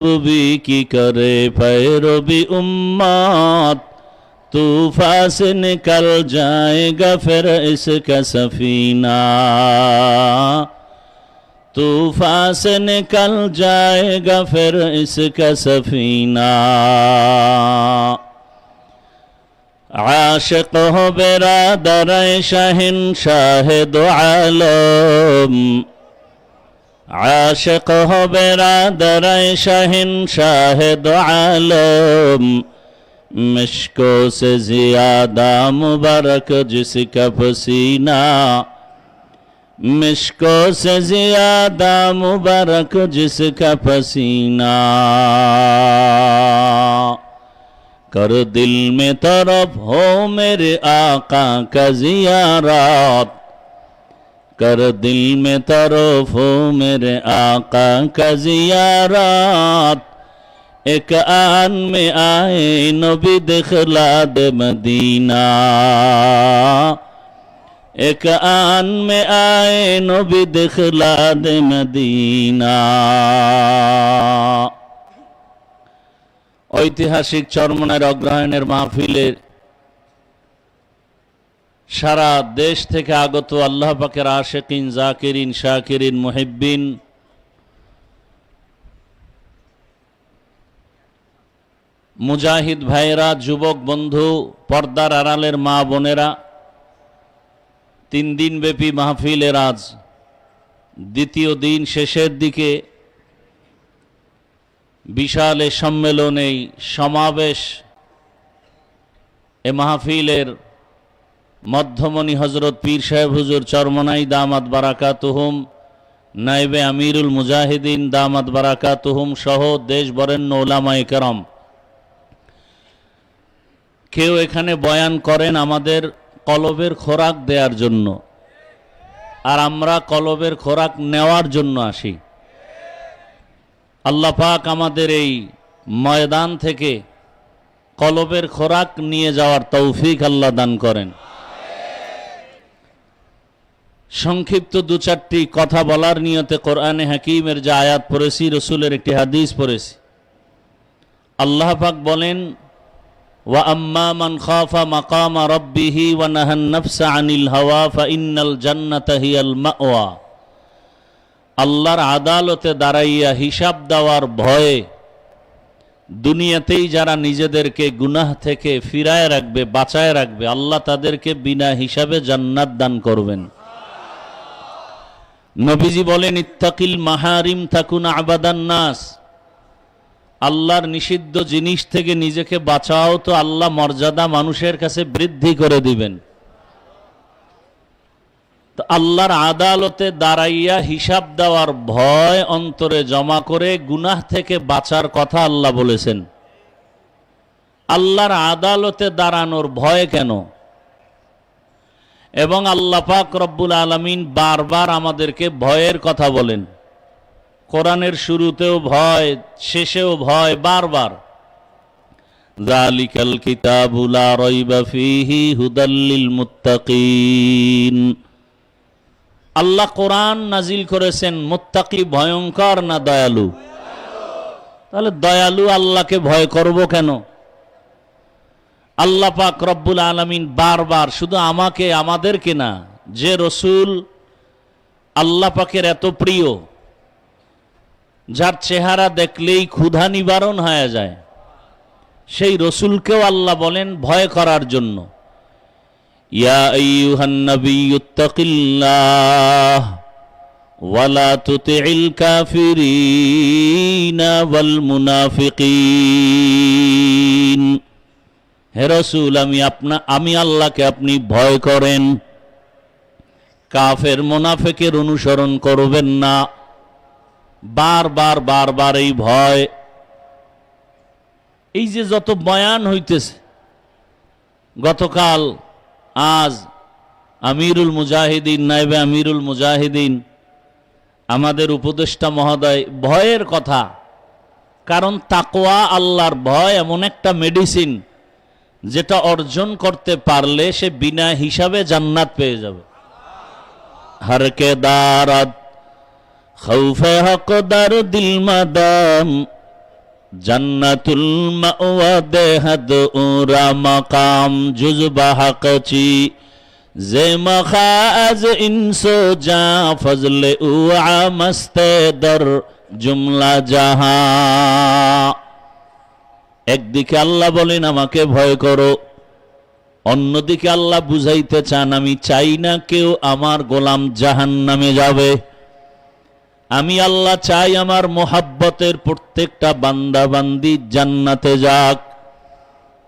भी की करे पैरवी उम्मत, तूफान से निकल जाएगा फिर इसका सफीना, तूफान से निकल जाएगा फिर इसका सफीना। आशिक हो बिरादर शहंशाह दो आलम, आशिक हो बिरादर शहंशाह दो आलम, मिश्को से ज़्यादा मुबारक जिसका पसीना, मिश्को से ज़्यादा मुबारक जिसका पसीना। कर दिल में तरफ हो मेरे आका का ज़ियारत, कर दिल में तरफ हो मेरे आका का ज़ियारत। एक आन में आए नबी दिखला दे मदीना, एक आन में आए नबी दिखला दे मदीना। ঐতিহাসিক চরমনার অগ্রহায়ণের মাহফিলের সারা দেশ থেকে আগত আল্লাহ পাকের আশিকিন, জাকিরিন, শাকিরিন, মুহিব্বিন, মুজাহিদ ভাইরা, যুবক বন্ধু, পর্দার আড়ালের মা বোনেরা, 3 দিন ব্যাপী মাহফিলের আজ দ্বিতীয় দিন শেষের দিকে বিশাল এ সম্মেলন, এই সমাবেশ, এ মাহফিলের মধ্যমণি হজরত পীর সাহেব হুজুর চরমনাই দামাত বারাকাতুহুম, নায়েবে আমিরুল মুজাহিদিন দামাত বারাকাতুহুম সহ দেশ বরেণ্য উলামায়ে কেরাম, কেউ এখানে বয়ান করেন আমাদের কলবের খোরাক দেওয়ার জন্য, আর আমরা কলবের খোরাক নেওয়ার জন্য আসি। আল্লাহ পাক আমাদের এই ময়দান থেকে কলবের খোরাক নিয়ে যাওয়ার তৌফিক আল্লাহ দান করেন। সংক্ষিপ্ত 2-4টি কথা বলার নিয়তে কোরআনে হাকিমের যে আয়াত পড়েছি, রসুলের একটি হাদিস পড়েছি। আল্লাহ পাক বলেন, ওয়া আম্মা মান খাফা মাকামা রাব্বিহি ওয়া নাহান নাফসা আনিল হাওয়া ফাইন্নাল জান্নাতা হিয়াল মাওয়া। আল্লাহর আদালতে দাঁড়াইয়া হিসাব দেওয়ার ভয়ে দুনিয়াতেই যারা নিজেদেরকে গুনাহ থেকে ফিরায় রাখবে, বাঁচায় রাখবে, আল্লাহ তাদেরকে বিনা হিসাবে জান্নাত দান করবেন। নবীজি বলেন, ইত্তাকিল মাহারিম তাকুন আবাদান নাস। আল্লাহর নিষিদ্ধ জিনিস থেকে নিজেকে বাঁচাও, তো আল্লাহ মর্যাদা মানুষের কাছে বৃদ্ধি করে দিবেন। তো আল্লাহর আদালতে দাঁড়াইয়া হিসাব দেওয়ার ভয় অন্তরে জমা করে গুনাহ থেকে বাঁচার কথা আল্লাহ বলেছেন। আল্লাহর আদালতে দাঁড়ানোর ভয় কেন? এবং আল্লাহ পাক রব্বুল আলামিন বারবার আমাদেরকে ভয়ের কথা বলেন। কোরআনের শুরুতেও ভয়, শেষেও ভয়, বারবার। যালিকাল কিতাবু লা রাইবা ফীহি হুদাল লিল মুত্তাকিন। আল্লাহ কোরআন নাজিল করেছেন, মুত্তাকি ভয়ঙ্কর না দয়ালু? তাহলে দয়ালু আল্লাহকে ভয় করব কেন? আল্লাহ পাক রব্বুল আলামিন বারবার, শুধু আমাকে, আমাদেরকে না, যে রসুল আল্লাহ পাকের এত প্রিয়, যার চেহারা দেখলেই ক্ষুধা নিবারণ হয়ে যায়, সেই রসুলকেও আল্লাহ বলেন ভয় করার জন্য। ইয়া আইয়ুহান নাবিয়্যুত্তাকিল্লাহ ওয়া লা তুতি'ল কাফিরিনা ওয়াল মুনাফিকিন। হে রাসূল, আমি আল্লাহকে আপনি ভয় করেন, কাফের মুনাফিকের অনুসরণ করবেন না। বারবার বারবার এই ভয়। এই যে যত বয়ান হইতেছে, গতকাল, আজ আমিরুল মুজাহিদিন, নায়েবে আমিরুল মুজাহিদিন, আমাদের উপদেষ্টা মহোদয় ভয়ের কথা। কারণ তাকওয়া, আল্লাহর ভয় এমন একটা মেডিসিন, যেটা অর্জন করতে পারলে সে বিনা হিসাবে জান্নাত পেয়ে যাবে। हर के दारत खौफ हक दर दिल मदम জান্নাতুল মাওয়া দেহাদ উরা মাকাম জুজবা হাকচি যে মখাজ ইনসো যা ফজলে উআ মস্তে দর জুমলা জাহা। একদিকে আল্লাহ বলেন আমাকে ভয় করো, অন্যদিকে আল্লাহ বুঝাইতে চান আমি চাই না কেউ আমার গোলাম জাহান্নামে যাবে। আমি আল্লাহ চাই আমার মোহাব্বতের প্রত্যেকটা বান্দা বান্দি জান্নাতে যাক,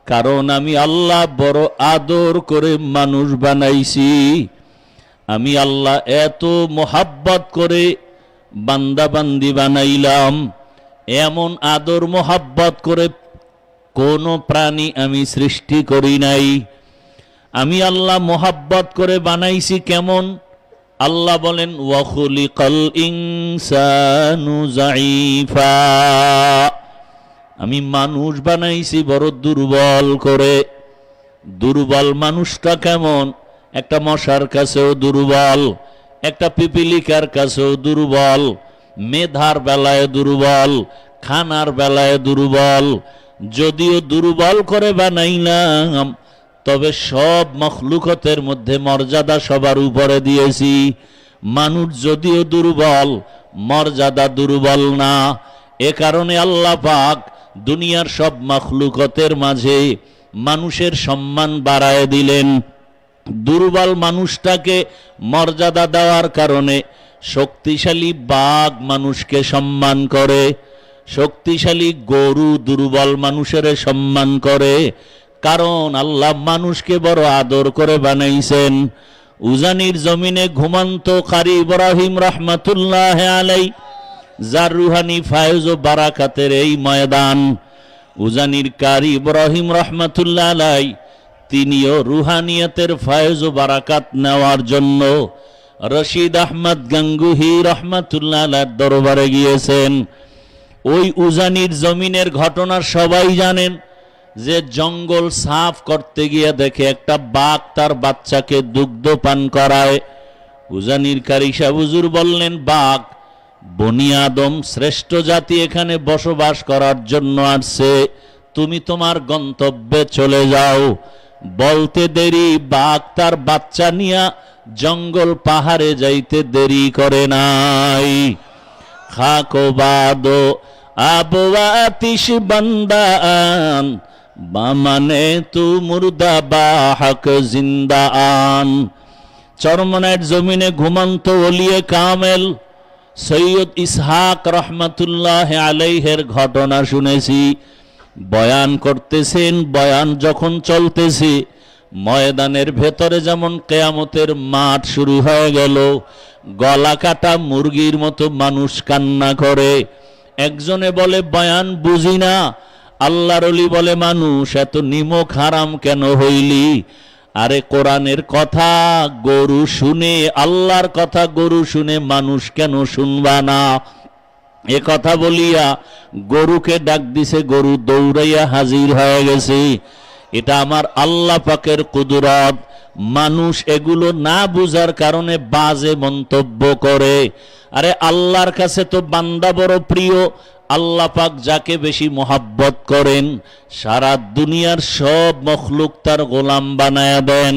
কারণ আমি আল্লাহ বড় আদর করে মানুষ বানাইছি। আমি আল্লাহ এত মোহাব্বত করে বান্দা বান্দি বানাইলাম, এমন আদর মোহাব্বত করে কোন প্রাণী আমি সৃষ্টি করি নাই। আমি আল্লাহ মোহাব্বত করে বানাইছি কেমন? আল্লাহ বলেন ওয়া খুলিকাল ইনসানু যায়ীফা, আমি মানুষ বানাইছি বড় দুর্বল করে। দুর্বল মানুষটা কেমন? একটা মশার কাছেও দুর্বল, একটা পিপিলিকার কাছেও দুর্বল, মেধার বেলায় দুর্বল, খানার বেলায় দুর্বল। যদিও দুর্বল করে বানাইলাম, তবে সব মখলুকতের মধ্যে মর্যাদা সবার উপরে দিয়েছি। মানুষ যদিও দুর্বল, মর্যাদা দুর্বল না। এ কারণে আল্লাহ পাক দুনিয়ার সব মখলুকতের মাঝে মানুষের সম্মান বাড়ায় দিলেন। দুর্বল মানুষটাকে মর্যাদা দেওয়ার কারণে শক্তিশালী বাঘ মানুষকে সম্মান করে, শক্তিশালী গরু দুর্বল মানুষের সম্মান করে। কারণ আল্লাহ মানুষকে বড় আদর করে বানাইছেন। উজানির জমিনে ঘুমন্ত কারি ইব্রাহিম রহমাতুল্লাহ আলাই, যার রুহানি ফায়জ ও বারাকাতের এই ময়দান, উজানির কারি ইব্রাহিম রহমাতুল্লাহ আলাই তিনিও রুহানিয়তের ফায়জ ও বারাকাত নেওয়ার জন্য রশিদ আহমদ গাঙ্গুহি রহমাতুল্লাহ আলাইর দরবারে গিয়েছেন। ওই উজানির জমিনের ঘটনা সবাই জানেন যে জঙ্গল সাফ করতে গিয়ে দেখে একটা বাঘ তার বাচ্চাকে দুগ্ধ পান করায়। উজানির কারি সাহেব হুজুর বললেন, বাঘ বনি আদম শ্রেষ্ঠ জাতি এখানে বসবাস করার জন্য আসছে, তুমি তোমার গন্তব্যে চলে যাও। বলতে দেরি বাঘ তার বাচ্চা নিয়া জঙ্গল পাহাড়ে যাইতে দেরি করে নাই। খাকো বাদো আবওয়া আতিশ বান্দান বামানে তু মুর্দা বাহক জিন্দা আন। চরমনাইট জমিনে ঘুমন্ত ওলিয়ে কামেল সৈয়দ ইসহাক রহমাতুল্লাহ আলাইহের ঘটনা শুনেছি। বয়ান করতেছেন, বয়ান যখন চলতেছে ময়দানের ভেতরে যেমন কেয়ামতের মাঠ শুরু হয়ে গেল। গলা কাটা মুরগির মতো মানুষ কান্না করে। একজনে বলে বয়ান বুঝি না। আল্লাহর ওলি বলে, মানুষ এত নিমক হারাম কেন হইলি? আরে কোরআনের কথা গরু শুনে, আল্লাহর কথা গরু শুনে মানুষ কেন শুনবা না? এ কথা বলিয়া গরুকে ডাক দিছে, গরু দৌড়াইয়া হাজির হয়ে গেছে। এটা আমার আল্লাহ পাকের কুদরত। মানুষ এগুলো না বুঝার কারণে বাজে মন্তব্য করে। আরে আল্লাহর কাছে তো বান্দা বড় প্রিয়। আল্লাহ পাক যাকে বেশি মোহাব্বত করেন, সারা দুনিয়ার সব মখলুক তার গোলাম বানায়া দেন।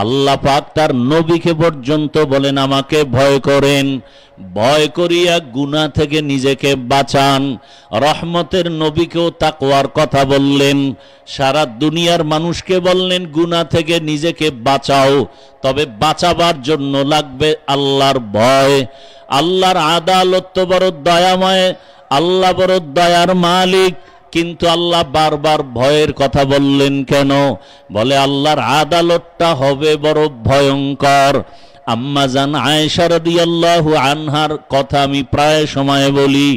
আল্লাহ পাক তার নবীকে পর্যন্ত বলেন আমাকে ভয় করেন, ভয় করিয়া গুনাহ থেকে নিজেকে বাঁচান। রহমতের নবীকেও তাকওয়ার কথা বললেন, সারা দুনিয়ার মানুষকে বললেন গুনাহ থেকে নিজেকে বাঁচাও, তবে বাঁচাবার জন্য লাগবে আল্লাহর ভয়। আল্লাহর আদালত তো বড় দয়াময়, আল্লাহ বড় দয়ার মালিক, কিন্তু আল্লাহ বারবার ভয়ের কথা বললেন কেন? বলে আল্লাহর আদালতটা হবে বড় ভয়ঙ্কর। আম্মা জান আয়েশা রাদিয়াল্লাহু আনহার কথা আমি প্রায় সময় বলি।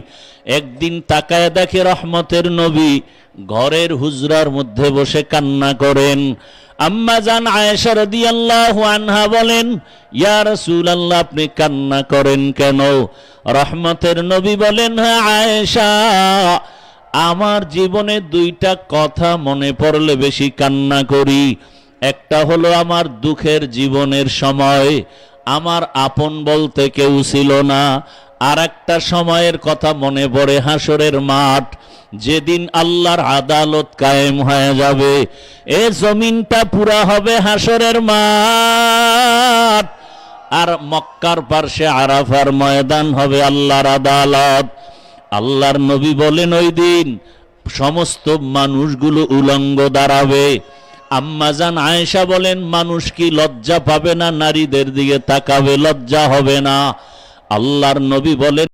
একদিন তাকায় দেখে রহমতের নবী ঘরের হুজরার মধ্যে বসে কান্না করেন। আম্মা জান আয়েশা রাদিয়াল্লাহু আনহা বলেন, ইয়া রাসূলুল্লাহ আপনি কান্না করেন কেন? রহমতের নবী বলেন, হ্যাঁ আয়েশা, আমার জীবনে দুইটা কথা মনে পড়লে বেশি কান্না করি। একটা হলো আমার দুঃখের জীবনের সময় আমার আপন বলতে কেউ ছিল না, আর একটা সময়ের কথা মনে পড়ে, হাসরের মাঠ, যেদিন আল্লাহর আদালত কায়েম হয়ে যাবে, এ জমিনটা পুরা হবে হাসরের মাঠ, আর মক্কার পার্শ্বে আরাফার ময়দান হবে আল্লাহর আদালত। আল্লাহর নবী বলেন ওই দিন সমস্ত মানুষগুলো উলঙ্গ দাঁড়াবে। আম্মাজান আয়েশা বলেন, মানুষ কি লজ্জা পাবে না? নারীদের দিকে তাকাবে, লজ্জা হবে না? আল্লাহর নবী বলেন,